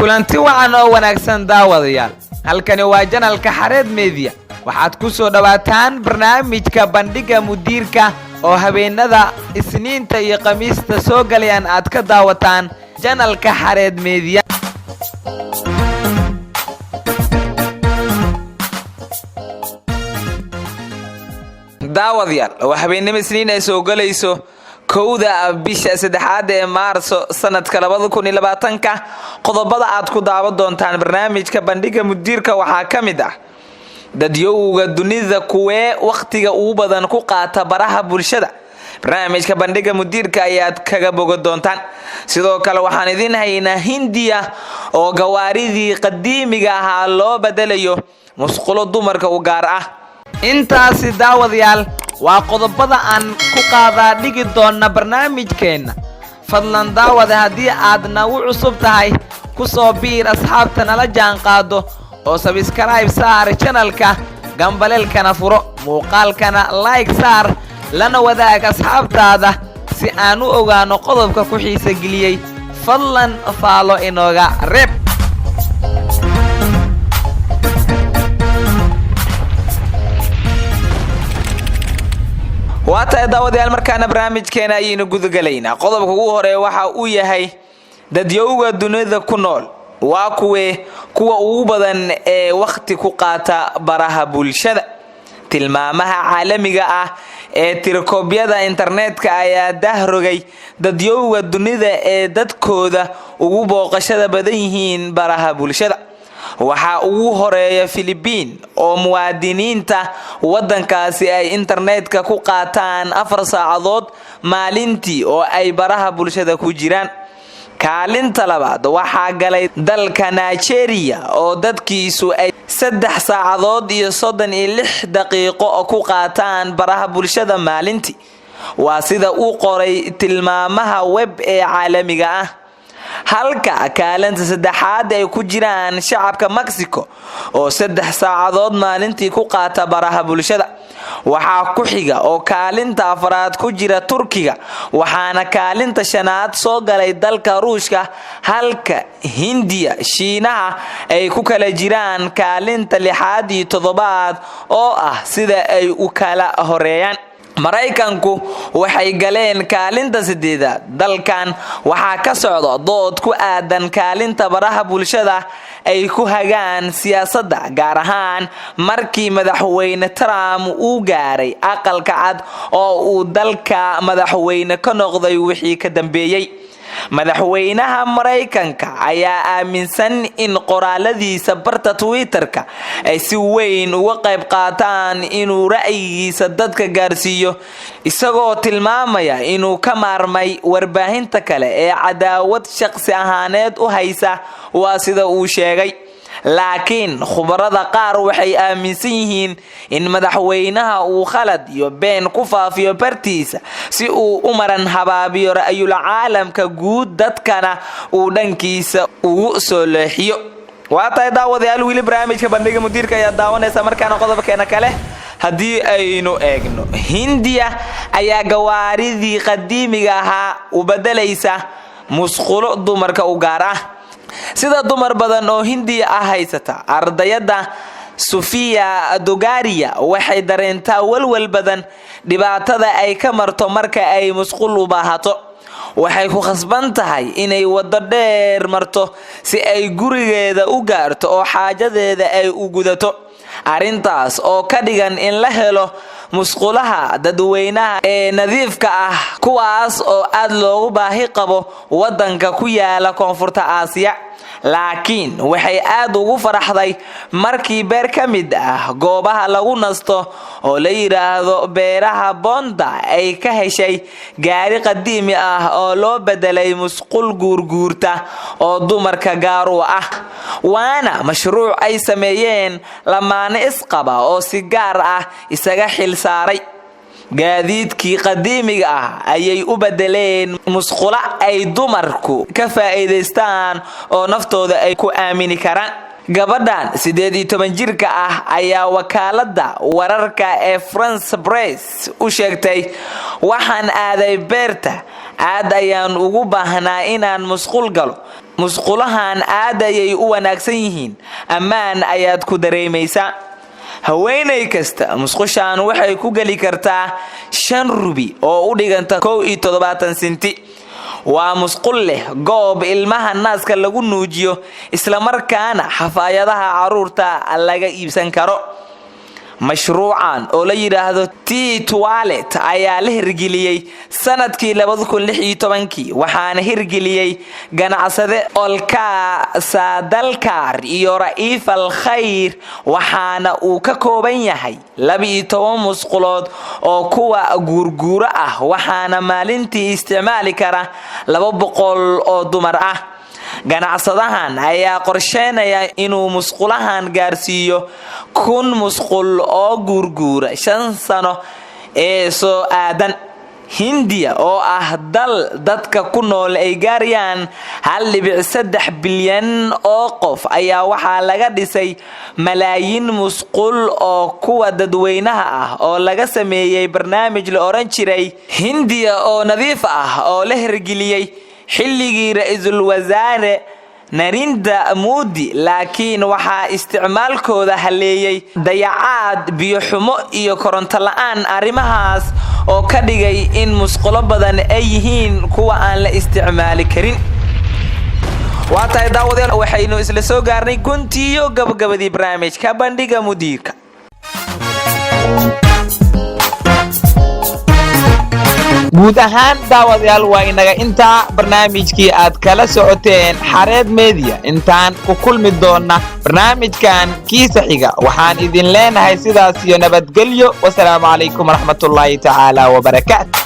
kulanti wacan oo wanaagsan daawadayaal halkani waa janalka Xareed Media waxaad ku soo dhawaataan barnaamijka bandhiga mudiirka oo habeenada Isniinta iyo Khamiista soo galayaan aad ka daawataan janalka Xareed Media daawadayaal waa habeenimo Isniin ay soo galayso kowda bisha saddexaad ee Maarso sanadka 2020 qodobada aad ku daawan doontaan barnaamijka bandhiga mudiirka waxaa kamid ah dadyowga dunida kuwee waqtiga ugu badan ku qaata baraha bulshada barnaamijka bandhiga mudiirka ayaad kaga bogan doontaan sidoo kale waxaan idin haynaa Hindiya oo gawaaridii qadiimiga ahaa loo bedelayo musqulo dumarka u gaar ah intaasi daawadayaal waa qodobada aan ku qaadaa dhigi doona barnaamijkeena fadlan daawada haddii aad nagu cusub tahay ku soo biir asxaabta nala jaan qaado oo subscribe saar channelka gambaleelkana furo muuqaalkana like saar lana wadaag asxaabtaada si aan u ogaano qodobka ku xiisa geliyay fadlan follow inooga reeb waata daawadayaal markaana barnaamijkeena ayaynu gudagalaynaa qodobka ugu horeeya waxa uu yahay dadyowga dunida ku nool waa kuwa ugu badan ee waqti ku qaata baraha bulshada tilmaamaha caalamiga ah ee tirkoobyada internetka ayaa dahrogay dadyowga dunida ee dadkooda ugu booqashada badan yihiin baraha bulshada waxa ugu horeeya Philippines oo muwaadiniinta wadankaasi ay internetka ku qaataan 4 saacadood maalintii oo ay baraha bulshada ku jiraan kaalinta labaad waxa galay dalka Nigeria oo dadkiisu ay 3 saacadood iyo 36 daqiiqo ku qaataan baraha bulshada maalintii waa sida uu qoray tilmaamaha web ee caalamiga ah halka kaalinta saddexaad ay ku jiraan shacabka Mexico oo 3 saacadood maalintii ku qaata baraha bulshada waxa ku xiga oo kaalinta afraad ku jira Turkiga waxaana kaalinta shanaad soo galay dalka Ruushka halka Hindiya Shiinaha ay ku kala jiraan kaalinta 6 iyo 7 oo ah sida ay u kala horeeyaan Mareykanku waxay galeen kaalinta 8 dalkan waxa ka socda dood ku aadan kaalinta baraha bulshada ay ku hagaan siyaasadda gaar ahaan markii madaxweyne Trump uu gaaray aqalka cad oo uu dalka madaxweyne ka noqday wixii ka dambeeyay madaxweynaha Mareykanka ayaa aaminsan in qoraaladiisa barta Twitterka ay si weyn uga qayb qaataan inuu ra'yigiisa dadka gaarsiiyo isagoo tilmaamaya inuu ka maarmay warbaahinta kale ee cadaawad shakhsi ahaaneed u haysa waa sida uu sheegay laakiin khubarada qaar waxay aaminsan yihiin in madaxweynaha uu khalad iyo been ku faafiyo bartiisa si uu u maran habaabiyo ra'yul caalamka guud dadkana uu dhankiisa ugu soo leexiyo waata daawadayaal wili barnaamijka bandhiga mudiirka ayaa daawanaysa markaana qodobkeena kale haddii aynu eegno Hindiya ayaa gawaaridii qadiimiga ahaa u bedelaysa musqulo dumarka u gaar ah sida dumar badan oo Hindiya ah haysata ardayada Sofia Dogaria waxay dareentaa walwal badan dhibaatada ay ka marto marka ay musqul u baahato waxay ku khasban tahay inay wada dheer marto si ay gurigeeda u gaarto oo xaajadeeda ay u gudato arintaas oo ka dhigan in la helo musqulaha dadweynaha ee nadiifka ah kuwaas oo aad loogu baahi qabo wadanka ku yaala koonfurta Aasiya laakiin waxay aad ugu faraxday markii beer ka mid ah goobaha lagu nasto oo la yiraahdo beeraha Bonda ay ka heshay gaari qadiimi ah oo loo bedelay musqul guurguurta oo dumarka gaar u ah waana mashruuc ay sameeyeen lamaane isqaba oo si gaar ah isaga xil saaray gaadiidkii qadiimiga ah ayay u bedeleen musqula ay dumarku ka faa'iideystaan oo naftooda ay ku aamini karaan gabadhan 18 jirka ah ayaa wakaalada wararka ee France Press u sheegtay waxaan aaday beerta aad ayaan ugu baahnaa inaan musqul galo musqulahan aad ayay u wanaagsan yihiin, ammaan ayaad ku dareemaysaa. haweeney kasta musqushaan waxay ku geli kartaa 5 rubi oo u dhiganta 71 senti. waa musqul leh goob ilmaha naaska lagu nuujiyo isla markaana xafaayadaha caruurta laga iibsan karo. mashruucan oo la yiraahdo T-Toilet ayaa la hirgeliyay sanadkii 2016 waxaana hirgeliyay ganacsade Olka Sadalkar iyo Raif Al-Khair waxaana uu ka kooban yahay 12 musqulood oo kuwa guurguura ah waxaana maalintii isticmaali kara 200 oo dumar ah. ganacsadahan ayaa qorsheynaya inuu musqulahan gaarsiiyo 1,000 musqul oo guurguura 5 sano ee soo aadan. Hindiya oo ah dal dadka ku nool ay gaarayaan 1.3 bilyan oo qof ayaa waxaa laga dhisay malaayiin musqul oo kuwa dadweynaha ah oo laga sameeyay barnaamij la oran jiray Hindiya oo nadiif ah oo la hirgeliyay xilligii ra'iisul wasaare Narendra Modi, laakiin waxaa isticmaalkooda haleeyay dayacaad, biyo xumo iyo koronto la'aan. arrimahaas oo ka dhigay in musqulo badan ay yihiin kuwa aan la isticmaali karin. waa tahay daawadayaal, waxaynu isla soo gaarnay guntiyo gabagabadii barnaamijka bandhiga mudiirka. guud ahaan daawadayaal waa inaga intaa barnaamijkii aad kala socoteen Xareed Media. intaan ku kulmi doona barnaamijkan kiisa xiga waxaan idin leenahay sidaas iyo nabadgelyo. wassalaamu calaykum waraxmatullaahi tacaala wabarakaatu.